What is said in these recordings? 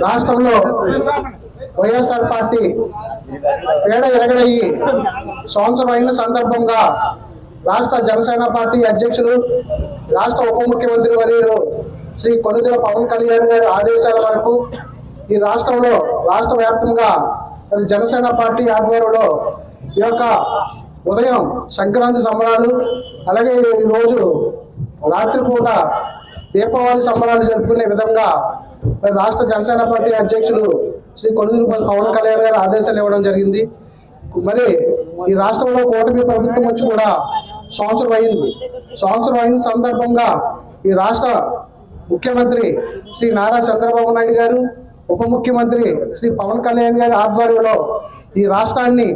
రాష్ట్రంలో వైఎస్ఆర్ పార్టీ పేడ ఎరగడయ్యి సంవత్సరం అయిన సందర్భంగా రాష్ట్ర జనసేన పార్టీ అధ్యక్షులు, రాష్ట్ర ఉప ముఖ్యమంత్రి వర్యులు శ్రీ కొణిదెల పవన్ కళ్యాణ్ గారి ఆదేశాల వరకు ఈ రాష్ట్రంలో రాష్ట్ర వ్యాప్తంగా జనసేన పార్టీ ఆధ్వర్యంలో ఈ యొక్క ఉదయం సంక్రాంతి సంబరాలు, అలాగే ఈరోజు రాత్రిపూట దీపావళి సంబరాలు జరుపుకునే విధంగా రాష్ట్ర జనసేన పార్టీ అధ్యక్షులు శ్రీ కొణిదెల పవన్ కళ్యాణ్ గారు ఆదేశాలు ఇవ్వడం జరిగింది. మరి ఈ రాష్ట్రంలో కూటమి ప్రభుత్వం వచ్చి కూడా సంవత్సరం అయింది. సంవత్సరం అయిన సందర్భంగా ఈ రాష్ట్ర ముఖ్యమంత్రి శ్రీ నారా చంద్రబాబు నాయుడు గారు, ఉప ముఖ్యమంత్రి శ్రీ పవన్ కళ్యాణ్ గారి ఆధ్వర్యంలో ఈ రాష్ట్రాన్ని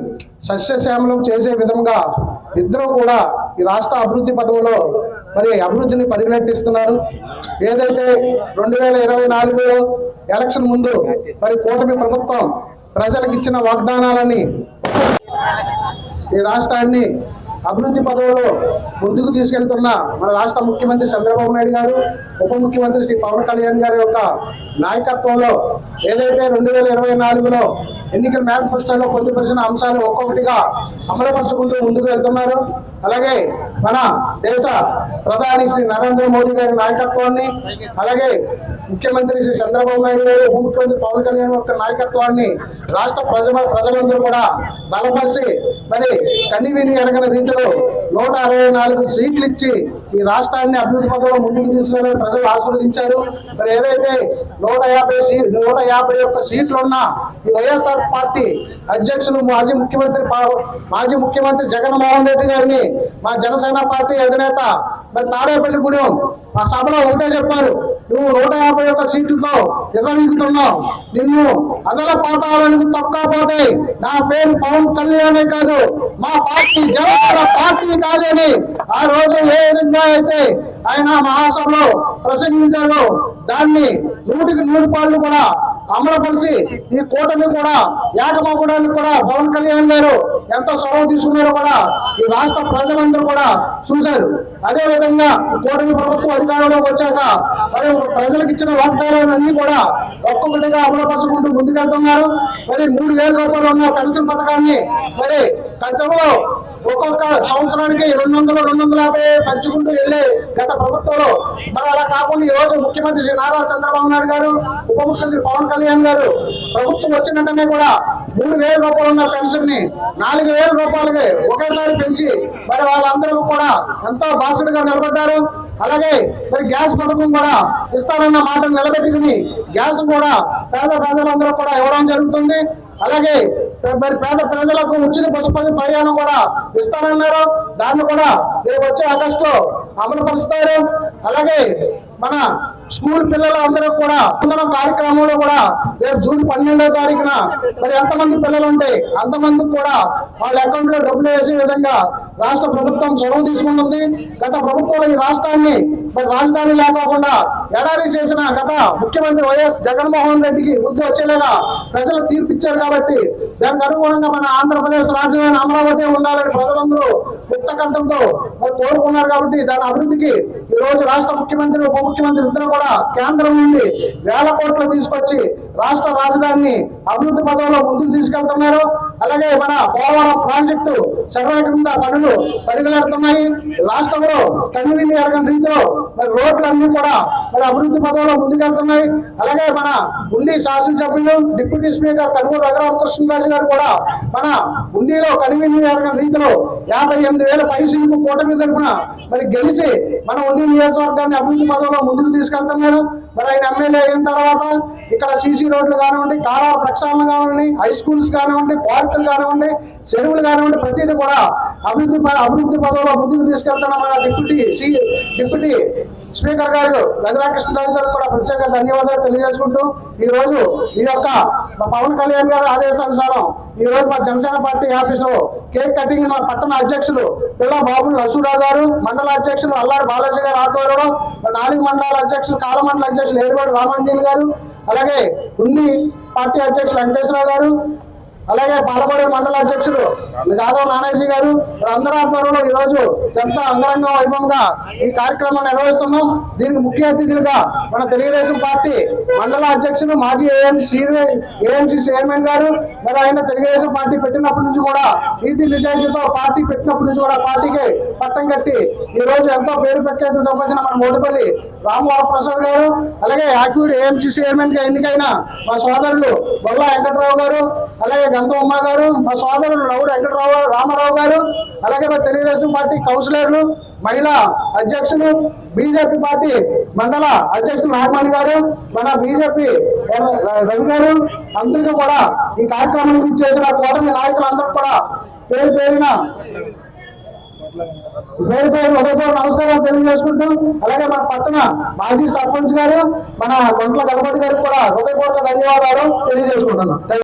సస్యశ్యామలం చేసే విధంగా ఇద్దరు కూడా ఈ రాష్ట్ర అభివృద్ధి పథంలో మరి అభివృద్ధిని పరిగెట్టిస్తున్నారు. ఏదైతే 2024లో ఎలక్షన్ ముందు మరి కూటమి ప్రభుత్వం ప్రజలకు ఇచ్చిన వాగ్దానాలని ఈ రాష్ట్రాన్ని అభివృద్ధి పదవులో ముందుకు తీసుకెళ్తున్న మన రాష్ట్ర ముఖ్యమంత్రి చంద్రబాబు నాయుడు గారు, ఉప ముఖ్యమంత్రి శ్రీ పవన్ కళ్యాణ్ గారి యొక్క నాయకత్వంలో ఏదైతే 2024లో ఎన్నికల మేనిఫెస్టోలో పొందుపరిచిన అంశాలు ఒక్కొక్కటిగా అమలుపరుచుకుంటూ ముందుకు వెళ్తున్నారు. అలాగే మన దేశ ప్రధాని శ్రీ నరేంద్ర మోదీ గారి నాయకత్వాన్ని, అలాగే ముఖ్యమంత్రి శ్రీ చంద్రబాబు నాయుడు గారు, ఉప ముఖ్యమంత్రి పవన్ కళ్యాణ్ యొక్క నాయకత్వాన్ని రాష్ట్ర ప్రజలందరూ కూడా బలపరిచి మరి కనివిని ఎరగని రీతిలో 164 సీట్లు ఇచ్చి ఈ రాష్ట్రాన్ని అభివృద్ధి పథంలో ముందుకు తీసుకెళ్లాలని ప్రజలు ఆశీర్వదించారు. మరి ఏదైతే 151 సీట్లున్న ఈ వైఎస్ఆర్ పార్టీ అధ్యక్షులు మాజీ ముఖ్యమంత్రి జగన్మోహన్ రెడ్డి గారిని మా జనసేన పార్టీ అధినేత మరి తాడేపల్లిగూడెం ఆ సభలో ఒకటే చెప్పారు, నువ్వు 151 సీట్లతో ఎర్రవీగుతున్నావు, నిన్ను అదల పాతాలకు తప్పకపోతే నా పేరు పవన్ కళ్యాణే కాదు, మా పార్టీ జనసేన పార్టీ కాదని ఆ రోజు ఏ విధంగా అయితే ఆయన మహాసభలో ప్రసంగించారో దాన్ని 100కి 100 కూడా అమలుపరిచి ఈ కూటమి కూడా ఏకమవడానికి కూడా పవన్ కళ్యాణ్ గారు ఎంత చొరవ తీసుకున్నారో కూడా ఈ రాష్ట్ర ప్రజలందరూ కూడా చూశారు. అదే విధంగా కూటమి ప్రభుత్వం అధికారంలోకి వచ్చాక మరి ప్రజలకు ఇచ్చిన వాగ్దానాలన్నీ కూడా ఒక్కొక్కటిగా అమలుపరుచుకుంటూ ముందుకెళ్తున్నారు. మరి 3,000 రూపాయలు ఉన్న పెన్షన్ పథకాన్ని మరి గతంలో ఒక్కొక్క సంవత్సరానికి 200-250 పెంచుకుంటూ వెళ్ళే గత ప్రభుత్వంలో మరి అలా కాకుండా ఈ రోజు ముఖ్యమంత్రి శ్రీ నారా చంద్రబాబు నాయుడు గారు, ఉప ముఖ్యమంత్రి పవన్ కళ్యాణ్ గారు ప్రభుత్వం వచ్చినట్టునే కూడా 3,000 రూపాయలు ఉన్న పెన్షన్ ని 4,000 రూపాయలకి ఒకేసారి పెంచి మరి వాళ్ళందరూ కూడా ఎంతో బాసుడుగా నిలబడ్డారు. అలాగే మరి గ్యాస్ పథకం కూడా ఇస్తారన్న మాటను నిలబెట్టుకుని గ్యాస్ కూడా పేద ప్రజలందరూ కూడా ఇవ్వడం జరుగుతుంది. అలాగే మరి పేద ప్రజలకు ఉచిత బస్సు ప్రయాణం కూడా ఇస్తానన్నారు, దాన్ని కూడా రేపు వచ్చే ఆగస్టులో అమలు పరుస్తారు. అలాగే మన స్కూల్ పిల్లలందరూ కూడా అందరం కార్యక్రమంలో కూడా రేపు జూన్ 12వ తారీఖున మరి ఎంతమంది పిల్లలు ఉంటే అంతమందికి కూడా వాళ్ళ అకౌంట్ లో డబ్బులు వేసే విధంగా రాష్ట్ర ప్రభుత్వం చొరవ తీసుకుంటుంది. గత ప్రభుత్వంలో ఈ రాష్ట్రాన్ని మరి రాజధాని లేకోకుండా ఎడారి చేసిన గత ముఖ్యమంత్రి వైఎస్ జగన్మోహన్ రెడ్డికి బుద్ధి వచ్చేలాగా ప్రజలు తీర్పిచ్చారు. కాబట్టి దానికి అనుగుణంగా మన ఆంధ్రప్రదేశ్ రాజధాని అమరావతి ఉండాలని ప్రజలందరూ ముక్త కంఠంతో మరి కోరుకున్నారు. కాబట్టి దాని అభివృద్ధికి ఈ రోజు రాష్ట్ర ముఖ్యమంత్రి, ఉప ముఖ్యమంత్రి ఇద్దరు కూడా కేంద్రం నుండి వేల కోట్లు తీసుకొచ్చి రాష్ట్ర రాజధానిని అభివృద్ధి పథంలో ముందుకు తీసుకెళ్తున్నారు. అలాగే మన పోలవరం ప్రాజెక్టు శరవేగంగా పనులు పరిగెడుతున్నాయి. రాష్ట్రంలో కనువిని ఎరగని రీతిలో మరి రోడ్లన్నీ కూడా మరి అభివృద్ధి పథంలో ముందుకెళ్తున్నాయి. అలాగే మన ఉండి శాసనసభ్యులు, డిప్యూటీ స్పీకర్ కనుమూరు రఘురామకృష్ణరాజు గారు కూడా మన ఉండిలో కనువిని ఎరగని రీతిలో 58,000 పైసలకు కూటమి తరపున మరి గెలిచి మన ఉండి నియోజకవర్గాన్ని అభివృద్ధి పథంలో ముందుకు తీసుకెళ్తున్నారు. మరి ఆయన ఎమ్మెల్యే అయిన తర్వాత ఇక్కడ సీసీ రోడ్లు కానివ్వండి, కాలువ ప్రక్షాళన కానివ్వండి, హై స్కూల్స్ కానివ్వండి, పార్కులు కానివ్వండి, చెరువులు కానివ్వండి, ప్రతిదీ కూడా అభివృద్ధి పథంలో ముందుకు తీసుకెళ్తున్న మన డిప్యూటీ స్పీకర్ గారు రఘురామకృష్ణరాజు గారు కూడా ప్రత్యేక ధన్యవాదాలు తెలియజేసుకుంటూ ఈ రోజు ఈ యొక్క పవన్ కళ్యాణ్ గారి ఆదేశానుసారం ఈ రోజు మా జనసేన పార్టీ ఆఫీసులో కేక్ కటింగ్ మా పట్టణ అధ్యక్షులు పిల్ల బాబులు నసూరావు గారు, మండల అధ్యక్షులు అల్లారి బాలాజీ గారు ఆధ్వర్యంలో 4 మండలాల అధ్యక్షులు కాలమండల అధ్యక్షులు ఏరువాడు రామాంజలి గారు, అలాగే ఉన్ని పార్టీ అధ్యక్షులు వెంకటేశ్వరరావు గారు, అలాగే పాలకొండ మండల అధ్యక్షుడు గాదవ నానేసి గారు, అందరి ఆధ్వర్యంలో ఈ రోజు ఎంత అంగరంగ వైభవంగా ఈ కార్యక్రమం నిర్వహిస్తున్నాం. దీనికి ముఖ్య అతిథులుగా మన తెలుగుదేశం పార్టీ మండల అధ్యక్షుడు మాజీ ఏఎంసీ చైర్మన్ గారు, మరి ఆయన తెలుగుదేశం పార్టీ పెట్టినప్పటి నుంచి కూడా నీతి నిజాయితీతో పార్టీ పెట్టినప్పటి నుంచి కూడా పార్టీకి పట్టం కట్టి ఈ రోజు ఎంతో పేరు ప్రఖ్యాతులు సంపాదించిన మన మోదపల్లి రామవరప్రసాద్ గారు, అలాగే యాక్యూడ్ ఏఎంసీ చైర్మన్ గా ఎన్నికైన మా సోదరులు బొల్ల వెంకటరావు గారు, అలాగే గంధం ఉమ్మ గారు, మా సోదరులు లౌడు రామారావు గారు, అలాగే మా తెలుగుదేశం పార్టీ కౌన్సిలర్లు, మహిళా అధ్యక్షులు, బీజేపీ పార్టీ మండల అధ్యక్షులు నాగమణి గారు, మన బీజేపీ రవి గారు, అందరికీ కూడా ఈ కార్యక్రమం చేసిన కూటమి నాయకులందరూ కూడా పేరు పేరున హృదయపూర్వక నమస్కారాలు తెలియజేసుకుంటూ, అలాగే మన పట్టణ మాజీ సర్పంచ్ గారు మన కొంట్ల గణపతి గారికి కూడా హృదయపూర్వక ధన్యవాదాలు తెలియజేసుకుంటున్నాం.